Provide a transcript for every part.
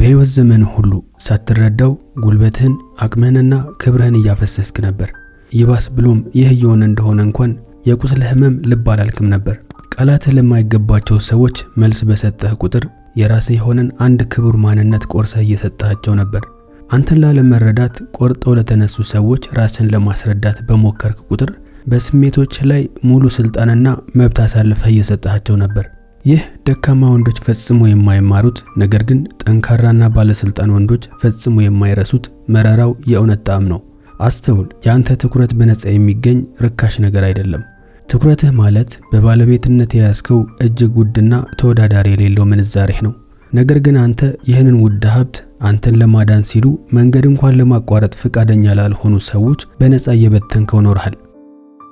በህይወት ዘመን ሁሉ ሳትረዳው ጉልበትህን አቅምህንና ክብርህን እያፈሰስክ ነበር። ይባስ ብሎም ይህ የሆነ እንደሆነ እንኳን የቁስል ህመም ልብ አላልክም ነበር። ቃላትህ ለማይገባቸው ሰዎች መልስ በሰጠህ ቁጥር የራስህ የሆነን አንድ ክቡር ማንነት ቆርሰህ እየሰጣቸው ነበር። አንተን ላለመረዳት ቆርጠው ለተነሱ ሰዎች ራስን ለማስረዳት በሞከርክ ቁጥር በስሜቶች ላይ ሙሉ ስልጣንና መብት አሳልፈህ እየሰጣቸው ነበር። ይህ ደካማ ወንዶች ፈጽሞ የማይማሩት ነገር ግን ጠንካራና ባለስልጣን ወንዶች ፈጽሞ የማይረሱት መራራው የእውነት ጣዕም ነው። አስተውል፣ ያንተ ትኩረት በነፃ የሚገኝ ርካሽ ነገር አይደለም። ትኩረትህ ማለት በባለቤትነት የያዝከው እጅግ ውድና ተወዳዳሪ የሌለው ምንዛሬህ ነው። ነገር ግን አንተ ይህንን ውድ ሀብት አንተን ለማዳን ሲሉ መንገድ እንኳን ለማቋረጥ ፈቃደኛ ላልሆኑ ሰዎች በነፃ እየበተንከው ኖርሃል።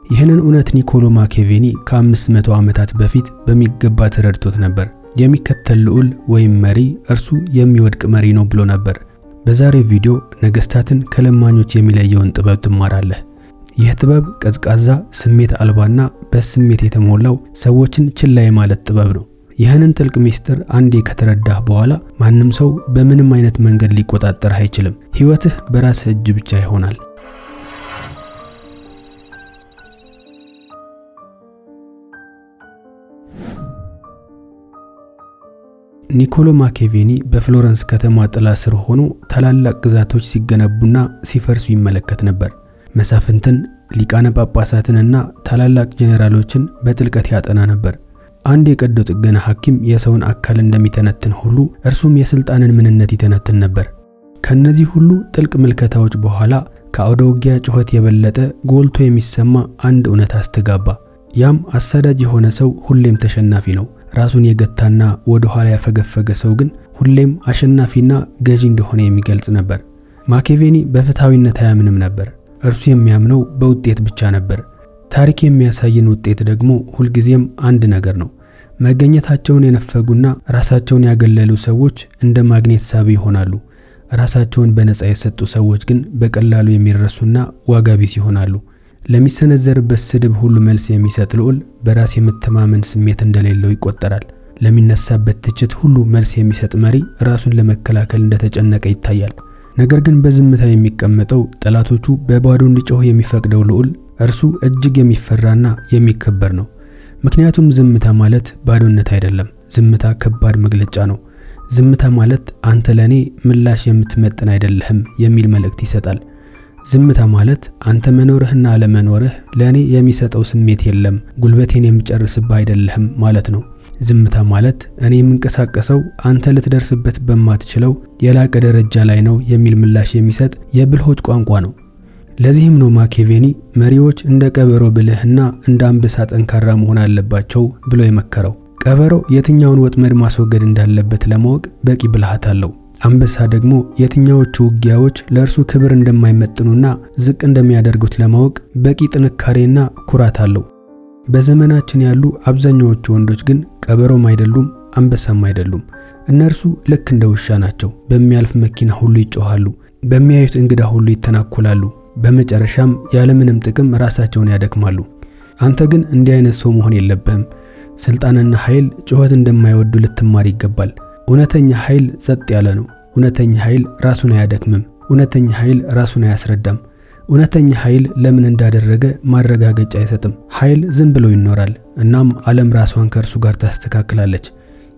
ይህንን እውነት ኒኮሎ ማኪያቬሊ ከ500 ዓመታት በፊት በሚገባ ተረድቶት ነበር። የሚከተል ልዑል ወይም መሪ እርሱ የሚወድቅ መሪ ነው ብሎ ነበር። በዛሬው ቪዲዮ ነገስታትን ከለማኞች የሚለየውን ጥበብ ትማራለህ። ይህ ጥበብ ቀዝቃዛ፣ ስሜት አልባና በስሜት የተሞላው ሰዎችን ችላ የማለት ጥበብ ነው። ይህንን ጥልቅ ሚስጥር አንዴ ከተረዳህ በኋላ ማንም ሰው በምንም አይነት መንገድ ሊቆጣጠርህ አይችልም። ህይወትህ በራስህ እጅ ብቻ ይሆናል። ኒኮሎ ማኪያቬሊ በፍሎረንስ ከተማ ጥላ ስር ሆኖ ታላላቅ ግዛቶች ሲገነቡና ሲፈርሱ ይመለከት ነበር። መሳፍንትን፣ ሊቃነ ጳጳሳትንና ታላላቅ ጄኔራሎችን በጥልቀት ያጠና ነበር። አንድ የቀዶ ጥገና ሐኪም የሰውን አካል እንደሚተነትን ሁሉ እርሱም የስልጣንን ምንነት ይተነትን ነበር። ከነዚህ ሁሉ ጥልቅ ምልከታዎች በኋላ ከአውደ ውጊያ ጩኸት የበለጠ ጎልቶ የሚሰማ አንድ እውነት አስተጋባ። ያም አሳዳጅ የሆነ ሰው ሁሌም ተሸናፊ ነው። ራሱን የገታና ወደ ኋላ ያፈገፈገ ሰው ግን ሁሌም አሸናፊና ገዢ እንደሆነ የሚገልጽ ነበር። ማኪያቬሊ በፍትሃዊነት አያምንም ነበር። እርሱ የሚያምነው በውጤት ብቻ ነበር። ታሪክ የሚያሳየን ውጤት ደግሞ ሁልጊዜም አንድ ነገር ነው። መገኘታቸውን የነፈጉና ራሳቸውን ያገለሉ ሰዎች እንደ ማግኔት ሳቢ ይሆናሉ። ራሳቸውን በነፃ የሰጡ ሰዎች ግን በቀላሉ የሚረሱና ዋጋ ቢስ ይሆናሉ። ለሚሰነዘርበት ስድብ ሁሉ መልስ የሚሰጥ ልዑል በራስ የመተማመን ስሜት እንደሌለው ይቆጠራል። ለሚነሳበት ትችት ሁሉ መልስ የሚሰጥ መሪ ራሱን ለመከላከል እንደተጨነቀ ይታያል። ነገር ግን በዝምታ የሚቀመጠው ጠላቶቹ በባዶ እንዲጮህ የሚፈቅደው ልዑል እርሱ እጅግ የሚፈራና የሚከበር ነው። ምክንያቱም ዝምታ ማለት ባዶነት አይደለም። ዝምታ ከባድ መግለጫ ነው። ዝምታ ማለት አንተ ለኔ ምላሽ የምትመጥን አይደለህም የሚል መልእክት ይሰጣል። ዝምታ ማለት አንተ መኖርህና አለመኖርህ ለኔ የሚሰጠው ስሜት የለም፣ ጉልበቴን የሚጨርስብህ አይደለህም ማለት ነው። ዝምታ ማለት እኔ የምንቀሳቀሰው አንተ ልትደርስበት በማትችለው የላቀ ደረጃ ላይ ነው የሚል ምላሽ የሚሰጥ የብልሆች ቋንቋ ነው። ለዚህም ነው ማኪያቬሊ መሪዎች እንደ ቀበሮ ብልህና እንደ አንበሳ ጠንካራ መሆን አለባቸው ብሎ የመከረው። ቀበሮ የትኛውን ወጥመድ ማስወገድ እንዳለበት ለማወቅ በቂ ብልሃት አለው። አንበሳ ደግሞ የትኛዎቹ ውጊያዎች ለእርሱ ክብር እንደማይመጥኑና ዝቅ እንደሚያደርጉት ለማወቅ በቂ ጥንካሬና ኩራት አለው። በዘመናችን ያሉ አብዛኛዎቹ ወንዶች ግን ቀበሮም አይደሉም፣ አንበሳም አይደሉም። እነርሱ ልክ እንደ ውሻ ናቸው። በሚያልፍ መኪና ሁሉ ይጮሃሉ፣ በሚያዩት እንግዳ ሁሉ ይተናኮላሉ። በመጨረሻም ያለምንም ጥቅም ራሳቸውን ያደክማሉ። አንተ ግን እንዲህ አይነት ሰው መሆን የለብህም። ስልጣንና ኃይል ጩኸት እንደማይወዱ ልትማር ይገባል። እውነተኛ ኃይል ጸጥ ያለ ነው። እውነተኛ ኃይል ራሱን አያደክምም። እውነተኛ ኃይል ራሱን አያስረዳም። እውነተኛ ኃይል ለምን እንዳደረገ ማረጋገጫ አይሰጥም። ኃይል ዝም ብሎ ይኖራል። እናም ዓለም ራሷን ከእርሱ ጋር ታስተካክላለች።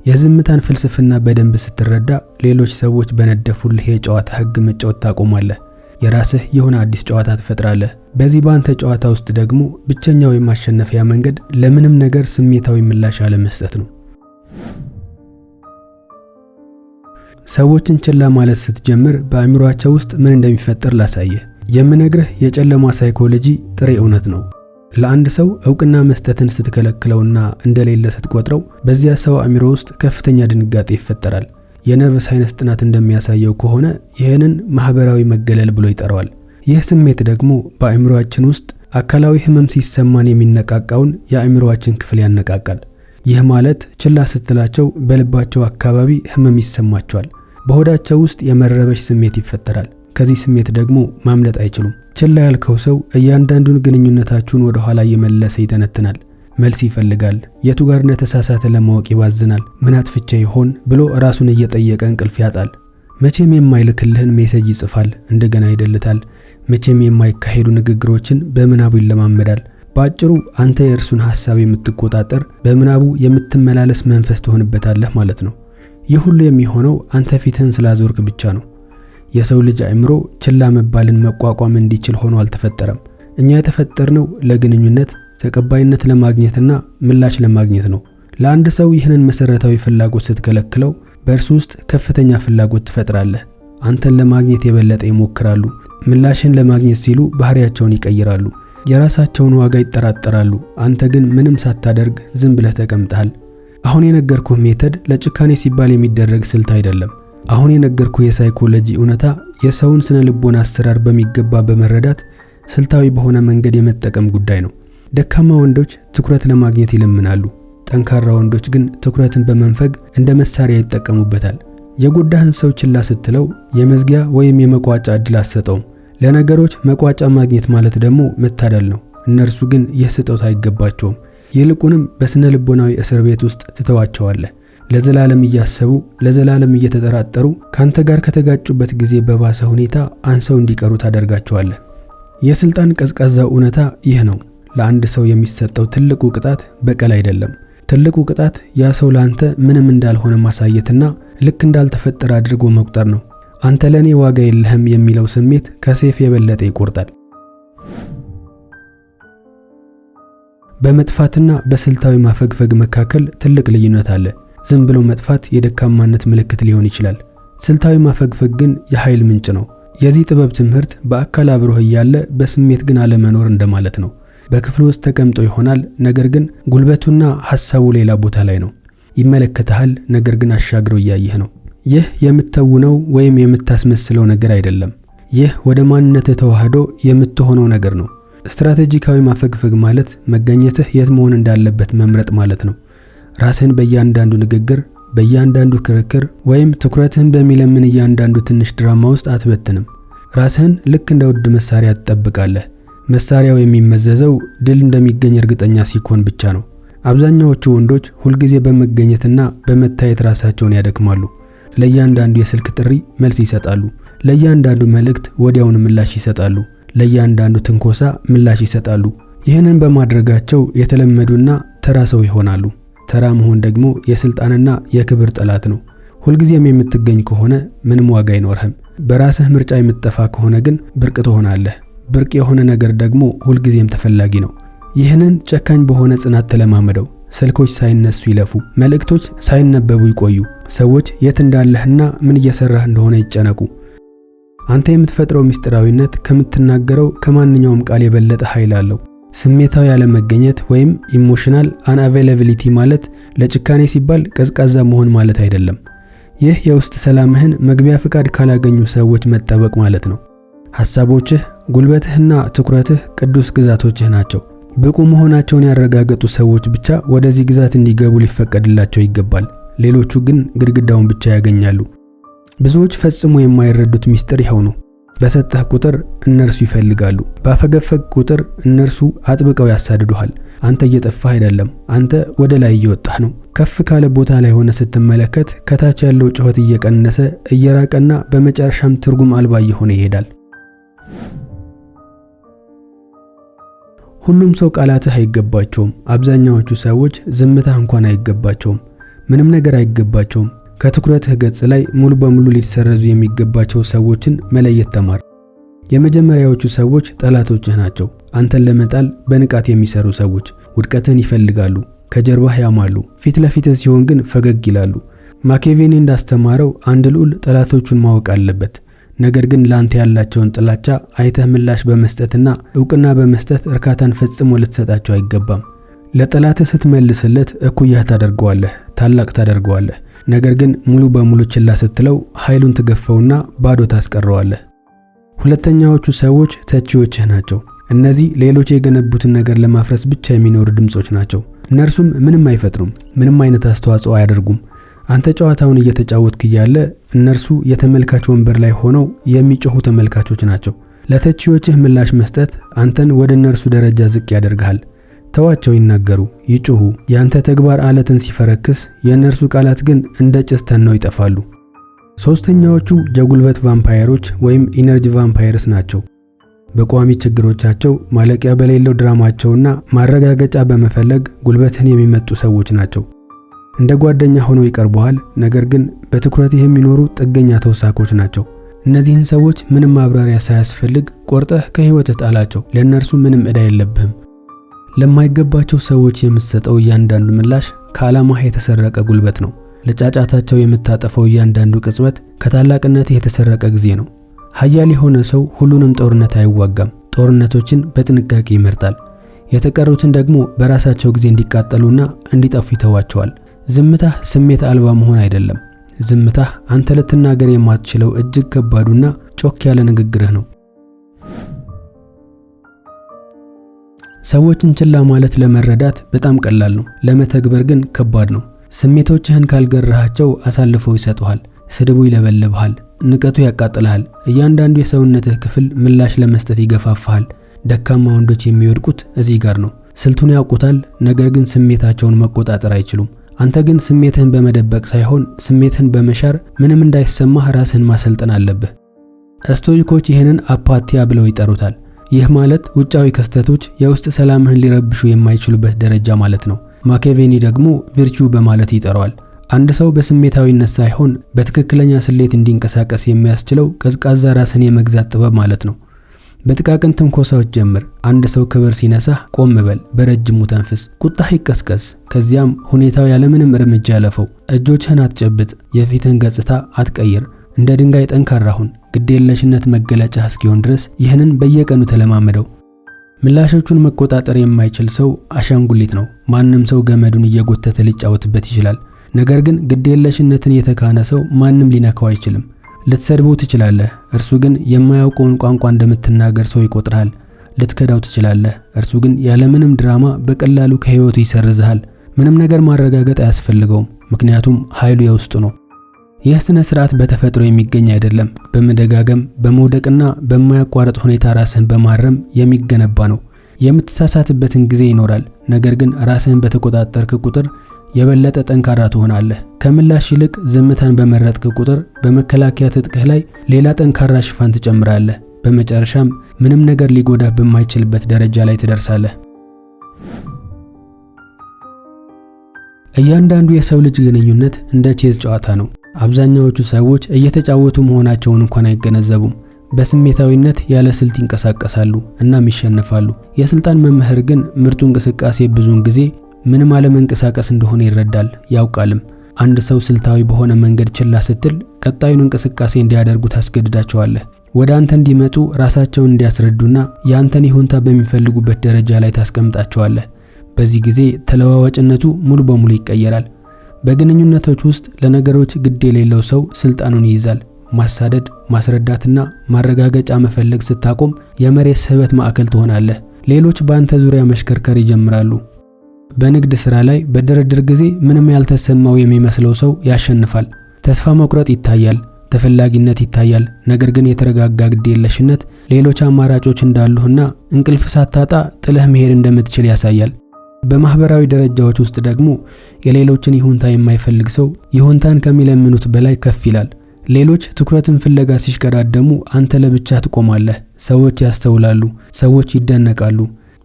የዝምታን ፍልስፍና በደንብ ስትረዳ ሌሎች ሰዎች በነደፉልህ የጨዋታ ህግ መጫወት ታቆማለህ። የራስህ የሆነ አዲስ ጨዋታ ትፈጥራለህ። በዚህ ባንተ ጨዋታ ውስጥ ደግሞ ብቸኛው የማሸነፊያ መንገድ ለምንም ነገር ስሜታዊ ምላሽ አለመስጠት ነው። ሰዎችን ችላ ማለት ስትጀምር በአእምሮአቸው ውስጥ ምን እንደሚፈጠር ላሳየህ። የምነግርህ የጨለማ ሳይኮሎጂ ጥሬ እውነት ነው። ለአንድ ሰው ዕውቅና መስጠትን ስትከለክለውና እንደሌለ ስትቆጥረው በዚያ ሰው አእምሮ ውስጥ ከፍተኛ ድንጋጤ ይፈጠራል። የነርቭ ሳይንስ ጥናት እንደሚያሳየው ከሆነ ይህንን ማህበራዊ መገለል ብሎ ይጠራዋል። ይህ ስሜት ደግሞ በአእምሮአችን ውስጥ አካላዊ ህመም ሲሰማን የሚነቃቃውን የአእምሮአችን ክፍል ያነቃቃል። ይህ ማለት ችላ ስትላቸው በልባቸው አካባቢ ህመም ይሰማቸዋል። በሆዳቸው ውስጥ የመረበሽ ስሜት ይፈጠራል። ከዚህ ስሜት ደግሞ ማምለጥ አይችሉም። ችላ ያልከው ሰው እያንዳንዱን ግንኙነታችሁን ወደ ኋላ እየመለሰ ይተነትናል። መልስ ይፈልጋል። የቱ ጋር እንደተሳሳተ ለማወቅ ይባዝናል። ምን አጥፍቼ ይሆን ብሎ ራሱን እየጠየቀ እንቅልፍ ያጣል። መቼም የማይልክልህን ሜሴጅ ይጽፋል፣ እንደገና ይደልታል። መቼም የማይካሄዱ ንግግሮችን በምናቡ ይለማመዳል። በአጭሩ አንተ የእርሱን ሐሳብ የምትቆጣጠር በምናቡ የምትመላለስ መንፈስ ትሆንበታለህ ማለት ነው። ይህ ሁሉ የሚሆነው አንተ ፊትህን ስላዞርክ ብቻ ነው። የሰው ልጅ አእምሮ ችላ መባልን መቋቋም እንዲችል ሆኖ አልተፈጠረም። እኛ የተፈጠርነው ለግንኙነት፣ ተቀባይነት ለማግኘትና ምላሽ ለማግኘት ነው። ለአንድ ሰው ይህንን መሰረታዊ ፍላጎት ስትከለክለው በእርሱ ውስጥ ከፍተኛ ፍላጎት ትፈጥራለህ። አንተን ለማግኘት የበለጠ ይሞክራሉ። ምላሽን ለማግኘት ሲሉ ባህሪያቸውን ይቀይራሉ። የራሳቸውን ዋጋ ይጠራጠራሉ። አንተ ግን ምንም ሳታደርግ ዝም ብለህ ተቀምጠሃል። አሁን የነገርኩህ ሜተድ ለጭካኔ ሲባል የሚደረግ ስልት አይደለም። አሁን የነገርኩህ የሳይኮሎጂ እውነታ የሰውን ስነ ልቦና አሰራር በሚገባ በመረዳት ስልታዊ በሆነ መንገድ የመጠቀም ጉዳይ ነው። ደካማ ወንዶች ትኩረት ለማግኘት ይለምናሉ። ጠንካራ ወንዶች ግን ትኩረትን በመንፈግ እንደ መሳሪያ ይጠቀሙበታል። የጎዳህን ሰው ችላ ስትለው የመዝጊያ ወይም የመቋጫ እድል አትሰጠውም። ለነገሮች መቋጫ ማግኘት ማለት ደግሞ መታደል ነው። እነርሱ ግን ይህ ስጦታ አይገባቸውም። ይልቁንም በስነ ልቦናዊ እስር ቤት ውስጥ ትተዋቸዋለህ። ለዘላለም እያሰቡ ለዘላለም እየተጠራጠሩ ካንተ ጋር ከተጋጩበት ጊዜ በባሰ ሁኔታ አንሰው እንዲቀሩ ታደርጋቸዋለህ። የስልጣን ቀዝቃዛ እውነታ ይህ ነው። ለአንድ ሰው የሚሰጠው ትልቁ ቅጣት በቀል አይደለም። ትልቁ ቅጣት ያ ሰው ላንተ ምንም እንዳልሆነ ማሳየትና ልክ እንዳልተፈጠረ አድርጎ መቁጠር ነው። አንተ ለኔ ዋጋ የለህም የሚለው ስሜት ከሰይፍ የበለጠ ይቆርጣል። በመጥፋትና በስልታዊ ማፈግፈግ መካከል ትልቅ ልዩነት አለ። ዝም ብሎ መጥፋት የደካማነት ምልክት ሊሆን ይችላል። ስልታዊ ማፈግፈግ ግን የኃይል ምንጭ ነው። የዚህ ጥበብ ትምህርት በአካል አብሮህ እያለ በስሜት ግን አለመኖር እንደማለት ነው። በክፍሉ ውስጥ ተቀምጦ ይሆናል፣ ነገር ግን ጉልበቱና ሐሳቡ ሌላ ቦታ ላይ ነው። ይመለከታል፣ ነገር ግን አሻግሮ እያየህ ነው። ይህ የምትተውነው ወይም የምታስመስለው ነገር አይደለም። ይህ ወደ ማንነትህ ተዋህዶ የምትሆነው ነገር ነው። ስትራቴጂካዊ ማፈግፈግ ማለት መገኘትህ የት መሆን እንዳለበት መምረጥ ማለት ነው። ራስህን በእያንዳንዱ ንግግር፣ በእያንዳንዱ ክርክር ወይም ትኩረትህን በሚለምን እያንዳንዱ ትንሽ ድራማ ውስጥ አትበትንም። ራስህን ልክ እንደ ውድ መሳሪያ ትጠብቃለህ። መሳሪያው የሚመዘዘው ድል እንደሚገኝ እርግጠኛ ሲኮን ብቻ ነው። አብዛኛዎቹ ወንዶች ሁልጊዜ በመገኘትና በመታየት ራሳቸውን ያደክማሉ። ለእያንዳንዱ የስልክ ጥሪ መልስ ይሰጣሉ። ለእያንዳንዱ መልእክት ወዲያውኑ ምላሽ ይሰጣሉ። ለእያንዳንዱ ትንኮሳ ምላሽ ይሰጣሉ። ይህንን በማድረጋቸው የተለመዱና ተራ ሰው ይሆናሉ። ተራ መሆን ደግሞ የስልጣንና የክብር ጠላት ነው። ሁልጊዜም የምትገኝ ከሆነ ምንም ዋጋ አይኖርህም። በራስህ ምርጫ የምትጠፋ ከሆነ ግን ብርቅ ትሆናለህ። ብርቅ የሆነ ነገር ደግሞ ሁልጊዜም ተፈላጊ ነው። ይህንን ጨካኝ በሆነ ጽናት ተለማመደው። ስልኮች ሳይነሱ ይለፉ፣ መልእክቶች ሳይነበቡ ይቆዩ፣ ሰዎች የት እንዳለህና ምን እየሰራህ እንደሆነ ይጨነቁ። አንተ የምትፈጥረው ምስጢራዊነት ከምትናገረው ከማንኛውም ቃል የበለጠ ኃይል አለው። ስሜታዊ ያለመገኘት ወይም ኢሞሽናል አንአቬይላቢሊቲ ማለት ለጭካኔ ሲባል ቀዝቃዛ መሆን ማለት አይደለም። ይህ የውስጥ ሰላምህን መግቢያ ፍቃድ ካላገኙ ሰዎች መጠበቅ ማለት ነው። ሐሳቦችህ፣ ጉልበትህና ትኩረትህ ቅዱስ ግዛቶችህ ናቸው። ብቁ መሆናቸውን ያረጋገጡ ሰዎች ብቻ ወደዚህ ግዛት እንዲገቡ ሊፈቀድላቸው ይገባል። ሌሎቹ ግን ግድግዳውን ብቻ ያገኛሉ። ብዙዎች ፈጽሞ የማይረዱት ሚስጥር ይኸው ነው። በሰጠህ ቁጥር እነርሱ ይፈልጋሉ። ባፈገፈግ ቁጥር እነርሱ አጥብቀው ያሳድዱሃል። አንተ እየጠፋህ አይደለም፣ አንተ ወደ ላይ እየወጣህ ነው። ከፍ ካለ ቦታ ላይ ሆነ ስትመለከት ከታች ያለው ጩኸት እየቀነሰ እየራቀና በመጨረሻም ትርጉም አልባ እየሆነ ይሄዳል። ሁሉም ሰው ቃላትህ አይገባቸውም። አብዛኛዎቹ ሰዎች ዝምታህ እንኳን አይገባቸውም። ምንም ነገር አይገባቸውም። ከትኩረትህ ገጽ ላይ ሙሉ በሙሉ ሊሰረዙ የሚገባቸው ሰዎችን መለየት ተማር። የመጀመሪያዎቹ ሰዎች ጠላቶችህ ናቸው። አንተን ለመጣል በንቃት የሚሰሩ ሰዎች ውድቀትን ይፈልጋሉ፣ ከጀርባህ ያማሉ። ፊት ለፊትህ ሲሆን ግን ፈገግ ይላሉ። ማኪያቬሊ እንዳስተማረው አንድ ልዑል ጠላቶቹን ማወቅ አለበት። ነገር ግን ላንተ ያላቸውን ጥላቻ አይተህ ምላሽ በመስጠትና ዕውቅና በመስጠት እርካታን ፈጽሞ ልትሰጣቸው አይገባም። ለጠላትህ ስትመልስለት እኩያህ ታደርገዋለህ፣ ታላቅ ታደርገዋለህ። ነገር ግን ሙሉ በሙሉ ችላ ስትለው ኃይሉን ትገፈውና ባዶ ታስቀረዋለህ። ሁለተኛዎቹ ሰዎች ተቺዎችህ ናቸው። እነዚህ ሌሎች የገነቡትን ነገር ለማፍረስ ብቻ የሚኖሩ ድምጾች ናቸው። እነርሱም ምንም አይፈጥሩም፣ ምንም አይነት አስተዋጽኦ አያደርጉም። አንተ ጨዋታውን እየተጫወትክ ያለ እነርሱ የተመልካች ወንበር ላይ ሆነው የሚጮሁ ተመልካቾች ናቸው። ለተቺዎችህ ምላሽ መስጠት አንተን ወደ እነርሱ ደረጃ ዝቅ ያደርጋል። ተዋቸው ይናገሩ፣ ይጮሁ። ያንተ ተግባር አለትን ሲፈረክስ፣ የእነርሱ ቃላት ግን እንደ ጭስ ተነው ይጠፋሉ። ሶስተኛዎቹ የጉልበት ቫምፓየሮች ወይም ኢነርጂ ቫምፓየርስ ናቸው። በቋሚ ችግሮቻቸው ማለቂያ በሌለው ድራማቸውና ማረጋገጫ በመፈለግ ጉልበትን የሚመጡ ሰዎች ናቸው። እንደ ጓደኛ ሆነው ይቀርበዋል፣ ነገር ግን በትኩረት የሚኖሩ ጥገኛ ተውሳኮች ናቸው። እነዚህን ሰዎች ምንም ማብራሪያ ሳያስፈልግ ቆርጠህ ከህይወትህ ጣላቸው። ለእነርሱ ምንም ዕዳ የለብህም። ለማይገባቸው ሰዎች የምትሰጠው እያንዳንዱ ምላሽ ከዓላማህ የተሰረቀ ጉልበት ነው። ለጫጫታቸው የምታጠፈው እያንዳንዱ ቅጽበት ከታላቅነት የተሰረቀ ጊዜ ነው። ኃያል የሆነ ሰው ሁሉንም ጦርነት አይዋጋም፣ ጦርነቶችን በጥንቃቄ ይመርጣል። የተቀሩትን ደግሞ በራሳቸው ጊዜ እንዲቃጠሉና እንዲጠፉ ይተዋቸዋል። ዝምታህ ስሜት አልባ መሆን አይደለም። ዝምታህ አንተ ልትናገር የማትችለው እጅግ ከባዱና ጮክ ያለ ንግግርህ ነው። ሰዎችን ችላ ማለት ለመረዳት በጣም ቀላል ነው፣ ለመተግበር ግን ከባድ ነው። ስሜቶችህን ካልገራሃቸው አሳልፈው ይሰጡሃል። ስድቡ ይለበልብሃል፣ ንቀቱ ያቃጥልሃል። እያንዳንዱ የሰውነትህ ክፍል ምላሽ ለመስጠት ይገፋፋሃል። ደካማ ወንዶች የሚወድቁት እዚህ ጋር ነው። ስልቱን ያውቁታል፣ ነገር ግን ስሜታቸውን መቆጣጠር አይችሉም። አንተ ግን ስሜትህን በመደበቅ ሳይሆን ስሜትህን በመሻር ምንም እንዳይሰማህ ራስህን ማሰልጠን አለብህ። ስቶይኮች ይህንን አፓቲያ ብለው ይጠሩታል። ይህ ማለት ውጫዊ ክስተቶች የውስጥ ሰላምህን ሊረብሹ የማይችሉበት ደረጃ ማለት ነው። ማኪያቬሊ ደግሞ ቪርቹ በማለት ይጠራዋል። አንድ ሰው በስሜታዊነት ሳይሆን በትክክለኛ ስሌት እንዲንቀሳቀስ የሚያስችለው ቀዝቃዛ ራስን የመግዛት ጥበብ ማለት ነው። በጥቃቅን ትንኮሳዎች ጀምር። አንድ ሰው ክብር ሲነሳህ ቆም በል፣ በረጅሙ ተንፍስ፣ ቁጣህ ይቀስቀስ። ከዚያም ሁኔታው ያለምንም እርምጃ አለፈው። እጆችህን አትጨብጥ፣ የፊትህን ገጽታ አትቀይር። እንደ ድንጋይ ጠንካራ ሁን። ግዴለሽነት መገለጫ እስኪሆን ድረስ ይህንን በየቀኑ ተለማመደው። ምላሾቹን መቆጣጠር የማይችል ሰው አሻንጉሊት ነው። ማንም ሰው ገመዱን እየጎተተ ሊጫወትበት ይችላል። ነገር ግን ግዴለሽነትን የተካነ ሰው ማንም ሊነካው አይችልም። ልትሰድበው ትችላለህ፣ እርሱ ግን የማያውቀውን ቋንቋ እንደምትናገር ሰው ይቆጥራል። ልትከዳው ትችላለህ፣ እርሱ ግን ያለምንም ድራማ በቀላሉ ከህይወቱ ይሰርዝሃል። ምንም ነገር ማረጋገጥ አያስፈልገውም፣ ምክንያቱም ኃይሉ የውስጡ ነው። ይህ ስነ ስርዓት በተፈጥሮ የሚገኝ አይደለም። በመደጋገም በመውደቅና በማያቋርጥ ሁኔታ ራስህን በማረም የሚገነባ ነው። የምትሳሳትበትን ጊዜ ይኖራል፣ ነገር ግን ራስህን በተቆጣጠርክ ቁጥር የበለጠ ጠንካራ ትሆናለህ። ከምላሽ ይልቅ ዝምታን በመረጥክ ቁጥር በመከላከያ ትጥቅህ ላይ ሌላ ጠንካራ ሽፋን ትጨምራለህ። በመጨረሻም ምንም ነገር ሊጎዳህ በማይችልበት ደረጃ ላይ ትደርሳለህ። እያንዳንዱ የሰው ልጅ ግንኙነት እንደ ቼዝ ጨዋታ ነው። አብዛኛዎቹ ሰዎች እየተጫወቱ መሆናቸውን እንኳን አይገነዘቡም። በስሜታዊነት ያለ ስልት ይንቀሳቀሳሉ እናም ይሸነፋሉ። የስልጣን መምህር ግን ምርጡ እንቅስቃሴ ብዙውን ጊዜ ምንም አለመንቀሳቀስ እንደሆነ ይረዳል ያውቃልም። አንድ ሰው ስልታዊ በሆነ መንገድ ችላ ስትል ቀጣዩን እንቅስቃሴ እንዲያደርጉ ታስገድዳቸዋለህ። ወደ አንተ እንዲመጡ ራሳቸውን እንዲያስረዱና ያንተን ይሁንታ በሚፈልጉበት ደረጃ ላይ ታስቀምጣቸዋለህ። በዚህ ጊዜ ተለዋዋጭነቱ ሙሉ በሙሉ ይቀየራል። በግንኙነቶች ውስጥ ለነገሮች ግድ የሌለው ሰው ስልጣኑን ይይዛል። ማሳደድ፣ ማስረዳትና ማረጋገጫ መፈለግ ስታቆም የመሬት ስህበት ማዕከል ትሆናለህ። ሌሎች በአንተ ዙሪያ መሽከርከር ይጀምራሉ። በንግድ ስራ ላይ በድርድር ጊዜ ምንም ያልተሰማው የሚመስለው ሰው ያሸንፋል። ተስፋ መቁረጥ ይታያል፣ ተፈላጊነት ይታያል። ነገር ግን የተረጋጋ ግዴለሽነት ሌሎች አማራጮች እንዳሉህና እንቅልፍ ሳታጣ ጥለህ መሄድ እንደምትችል ያሳያል። በማህበራዊ ደረጃዎች ውስጥ ደግሞ የሌሎችን ይሁንታ የማይፈልግ ሰው ይሁንታን ከሚለምኑት በላይ ከፍ ይላል። ሌሎች ትኩረትን ፍለጋ ሲሽቀዳደሙ አንተ ለብቻ ትቆማለህ። ሰዎች ያስተውላሉ፣ ሰዎች ይደነቃሉ።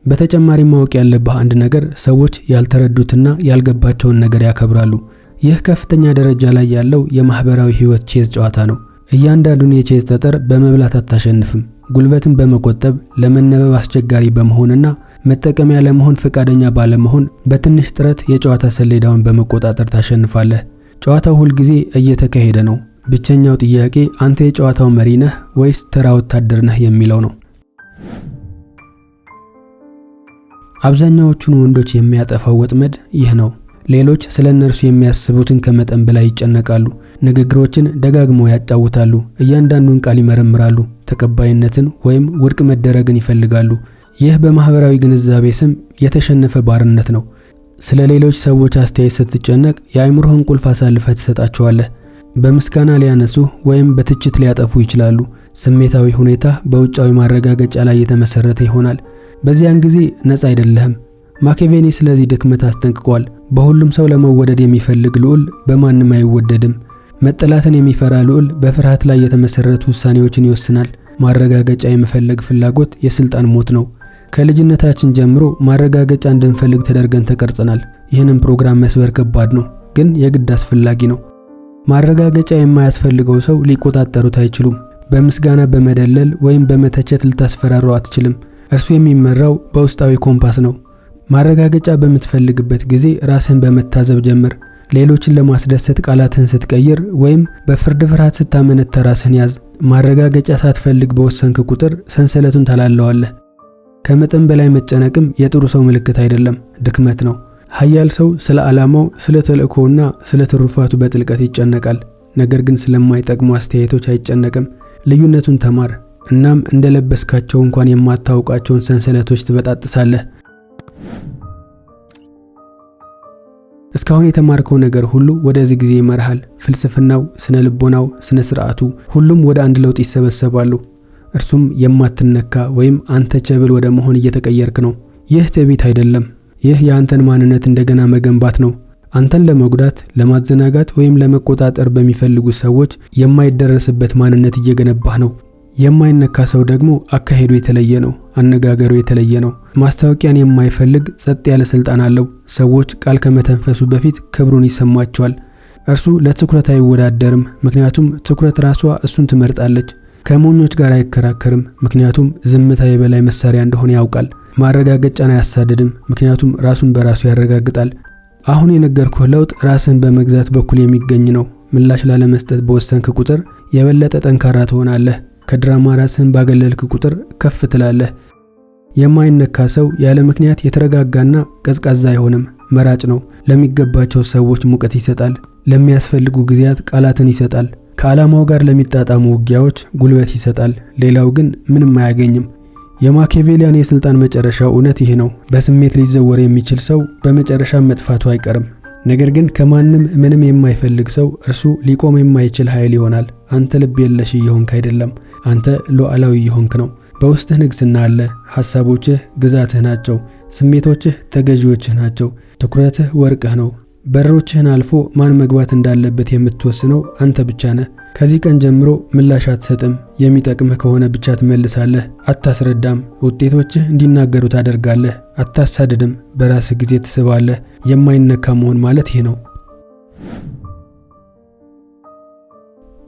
በተጨማሪ ማወቅ ያለብህ አንድ ነገር ሰዎች ያልተረዱትና ያልገባቸውን ነገር ያከብራሉ። ይህ ከፍተኛ ደረጃ ላይ ያለው የማህበራዊ ህይወት ቼዝ ጨዋታ ነው። እያንዳንዱን የቼዝ ጠጠር በመብላት አታሸንፍም። ጉልበትን በመቆጠብ ለመነበብ አስቸጋሪ በመሆንና መጠቀሚያ ለመሆን ፈቃደኛ ባለመሆን በትንሽ ጥረት የጨዋታ ሰሌዳውን በመቆጣጠር ታሸንፋለህ። ጨዋታው ሁል ጊዜ እየተካሄደ ነው። ብቸኛው ጥያቄ አንተ የጨዋታው መሪ ነህ ወይስ ተራ ወታደር ነህ የሚለው ነው። አብዛኛዎቹን ወንዶች የሚያጠፋው ወጥመድ ይህ ነው። ሌሎች ስለ እነርሱ የሚያስቡትን ከመጠን በላይ ይጨነቃሉ። ንግግሮችን ደጋግመው ያጫውታሉ። እያንዳንዱን ቃል ይመረምራሉ። ተቀባይነትን ወይም ውድቅ መደረግን ይፈልጋሉ። ይህ በማህበራዊ ግንዛቤ ስም የተሸነፈ ባርነት ነው። ስለ ሌሎች ሰዎች አስተያየት ስትጨነቅ የአእምሮህን ቁልፍ አሳልፈህ ትሰጣቸዋለህ። በምስጋና ሊያነሱ ወይም በትችት ሊያጠፉ ይችላሉ። ስሜታዊ ሁኔታ በውጫዊ ማረጋገጫ ላይ የተመሰረተ ይሆናል። በዚያን ጊዜ ነፃ አይደለህም። ማኪያቬሊ ስለዚህ ድክመት አስጠንቅቋል። በሁሉም ሰው ለመወደድ የሚፈልግ ልዑል በማንም አይወደድም። መጠላትን የሚፈራ ልዑል በፍርሃት ላይ የተመሰረቱ ውሳኔዎችን ይወስናል። ማረጋገጫ የመፈለግ ፍላጎት የስልጣን ሞት ነው። ከልጅነታችን ጀምሮ ማረጋገጫ እንድንፈልግ ተደርገን ተቀርጸናል። ይህንን ፕሮግራም መስበር ከባድ ነው፣ ግን የግድ አስፈላጊ ነው። ማረጋገጫ የማያስፈልገው ሰው ሊቆጣጠሩት አይችሉም። በምስጋና በመደለል ወይም በመተቸት ልታስፈራራው አትችልም። እርሱ የሚመራው በውስጣዊ ኮምፓስ ነው። ማረጋገጫ በምትፈልግበት ጊዜ ራስህን በመታዘብ ጀምር። ሌሎችን ለማስደሰት ቃላትህን ስትቀይር ወይም በፍርድ ፍርሃት ስታመነታ ራስህን ያዝ። ማረጋገጫ ሳትፈልግ በወሰንክ ቁጥር ሰንሰለቱን ታላለዋለህ። ከመጠን በላይ መጨነቅም የጥሩ ሰው ምልክት አይደለም፣ ድክመት ነው። ኃያል ሰው ስለ ዓላማው፣ ስለ ተልእኮውና ስለ ትሩፋቱ በጥልቀት ይጨነቃል። ነገር ግን ስለማይጠቅሙ አስተያየቶች አይጨነቅም። ልዩነቱን ተማር። እናም እንደለበስካቸው እንኳን የማታውቃቸውን ሰንሰለቶች ትበጣጥሳለህ። እስካሁን የተማርከው ነገር ሁሉ ወደዚህ ጊዜ ይመራሃል። ፍልስፍናው፣ ስነ ልቦናው፣ ስነ ስርዓቱ ሁሉም ወደ አንድ ለውጥ ይሰበሰባሉ። እርሱም የማትነካ ወይም አንተቸብል ወደ መሆን እየተቀየርክ ነው። ይህ ትዕቢት አይደለም። ይህ የአንተን ማንነት እንደገና መገንባት ነው። አንተን ለመጉዳት፣ ለማዘናጋት ወይም ለመቆጣጠር በሚፈልጉ ሰዎች የማይደረስበት ማንነት እየገነባህ ነው። የማይነካ ሰው ደግሞ አካሄዱ የተለየ ነው፣ አነጋገሩ የተለየ ነው። ማስታወቂያን የማይፈልግ ጸጥ ያለ ስልጣን አለው። ሰዎች ቃል ከመተንፈሱ በፊት ክብሩን ይሰማቸዋል። እርሱ ለትኩረት አይወዳደርም፣ ምክንያቱም ትኩረት ራሷ እሱን ትመርጣለች። ከሞኞች ጋር አይከራከርም፣ ምክንያቱም ዝምታ የበላይ መሳሪያ እንደሆነ ያውቃል። ማረጋገጫን አያሳድድም፣ ምክንያቱም ራሱን በራሱ ያረጋግጣል። አሁን የነገርኩህ ለውጥ ራስን በመግዛት በኩል የሚገኝ ነው። ምላሽ ላለመስጠት በወሰንክ ቁጥር የበለጠ ጠንካራ ትሆናለህ። ከድራማ ራስን ባገለልክ ቁጥር ከፍ ትላለህ። የማይነካ ሰው ያለ ምክንያት የተረጋጋና ቀዝቃዛ አይሆንም፣ መራጭ ነው። ለሚገባቸው ሰዎች ሙቀት ይሰጣል። ለሚያስፈልጉ ጊዜያት ቃላትን ይሰጣል። ከዓላማው ጋር ለሚጣጣሙ ውጊያዎች ጉልበት ይሰጣል። ሌላው ግን ምንም አያገኝም። የማኪያቬሊያን የስልጣን መጨረሻው እውነት ይሄ ነው። በስሜት ሊዘወር የሚችል ሰው በመጨረሻ መጥፋቱ አይቀርም። ነገር ግን ከማንም ምንም የማይፈልግ ሰው እርሱ ሊቆም የማይችል ኃይል ይሆናል። አንተ ልብ የለሽ እየሆንክ አይደለም፣ አንተ ሉዓላዊ እየሆንክ ነው። በውስጥህ ንግስና አለ። ሐሳቦችህ ግዛትህ ናቸው። ስሜቶችህ ተገዢዎችህ ናቸው። ትኩረትህ ወርቅህ ነው። በሮችህን አልፎ ማን መግባት እንዳለበት የምትወስነው አንተ ብቻ ነህ። ከዚህ ቀን ጀምሮ ምላሽ አትሰጥም። የሚጠቅምህ ከሆነ ብቻ ትመልሳለህ። አታስረዳም። ውጤቶችህ እንዲናገሩ ታደርጋለህ። አታሳድድም። በራስህ ጊዜ ትስባለህ። የማይነካ መሆን ማለት ይህ ነው።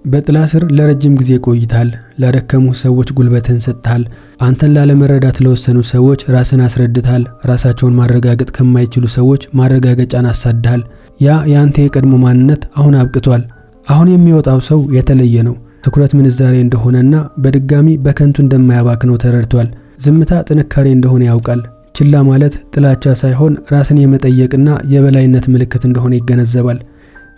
በጥላ ስር ለረጅም ጊዜ ቆይታል። ላደከሙ ሰዎች ጉልበትን ሰጥታል። አንተን ላለመረዳት ለወሰኑ ሰዎች ራስን አስረድታል። ራሳቸውን ማረጋገጥ ከማይችሉ ሰዎች ማረጋገጫን አሳድሃል። ያ ያንተ የቀድሞ ማንነት አሁን አብቅቷል። አሁን የሚወጣው ሰው የተለየ ነው። ትኩረት ምንዛሬ እንደሆነና በድጋሚ በከንቱ እንደማያባክነው ተረድቷል። ዝምታ ጥንካሬ እንደሆነ ያውቃል። ችላ ማለት ጥላቻ ሳይሆን ራስን የመጠየቅና የበላይነት ምልክት እንደሆነ ይገነዘባል።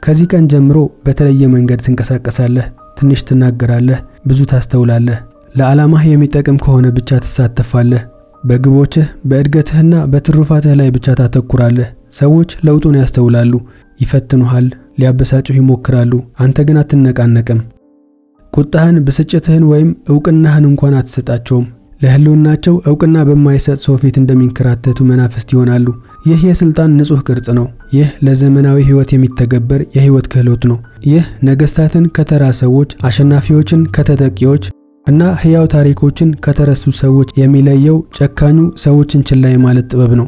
ከዚህ ቀን ጀምሮ በተለየ መንገድ ትንቀሳቀሳለህ። ትንሽ ትናገራለህ፣ ብዙ ታስተውላለህ። ለዓላማህ የሚጠቅም ከሆነ ብቻ ትሳተፋለህ። በግቦችህ፣ በእድገትህና በትሩፋትህ ላይ ብቻ ታተኩራለህ። ሰዎች ለውጡን ያስተውላሉ፣ ይፈትኑሃል፣ ሊያበሳጩህ ይሞክራሉ። አንተ ግን አትነቃነቅም። ቁጣህን፣ ብስጭትህን ወይም ዕውቅናህን እንኳን አትሰጣቸውም። ለህልውናቸው ዕውቅና በማይሰጥ ሰው ፊት እንደሚንከራተቱ መናፍስት ይሆናሉ። ይህ የስልጣን ንጹህ ቅርጽ ነው። ይህ ለዘመናዊ ህይወት የሚተገበር የህይወት ክህሎት ነው። ይህ ነገስታትን ከተራ ሰዎች፣ አሸናፊዎችን ከተጠቂዎች እና ህያው ታሪኮችን ከተረሱ ሰዎች የሚለየው ጨካኙ ሰዎችን ችላ የማለት ጥበብ ነው።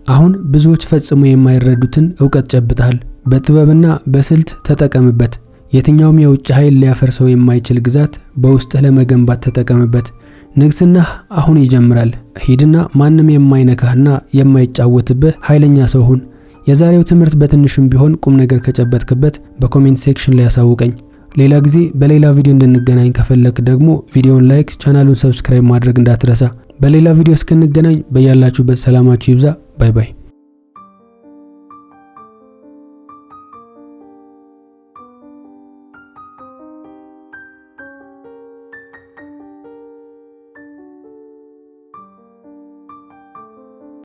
አሁን ብዙዎች ፈጽሞ የማይረዱትን ዕውቀት ጨብጠሃል። በጥበብና በስልት ተጠቀምበት። የትኛውም የውጭ ኃይል ሊያፈርሰው የማይችል ግዛት በውስጥህ ለመገንባት ተጠቀምበት። ንግስናህ አሁን ይጀምራል። ሂድና ማንም የማይነካህና የማይጫወትብህ ኃይለኛ ሰው ሁን። የዛሬው ትምህርት በትንሹም ቢሆን ቁም ነገር ከጨበጥክበት በኮሜንት ሴክሽን ላይ ያሳውቀኝ። ሌላ ጊዜ በሌላ ቪዲዮ እንድንገናኝ ከፈለክ ደግሞ ቪዲዮውን ላይክ፣ ቻናሉን ሰብስክራይብ ማድረግ እንዳትረሳ። በሌላ ቪዲዮ እስክንገናኝ በያላችሁበት ሰላማችሁ ይብዛ። ባይ ባይ።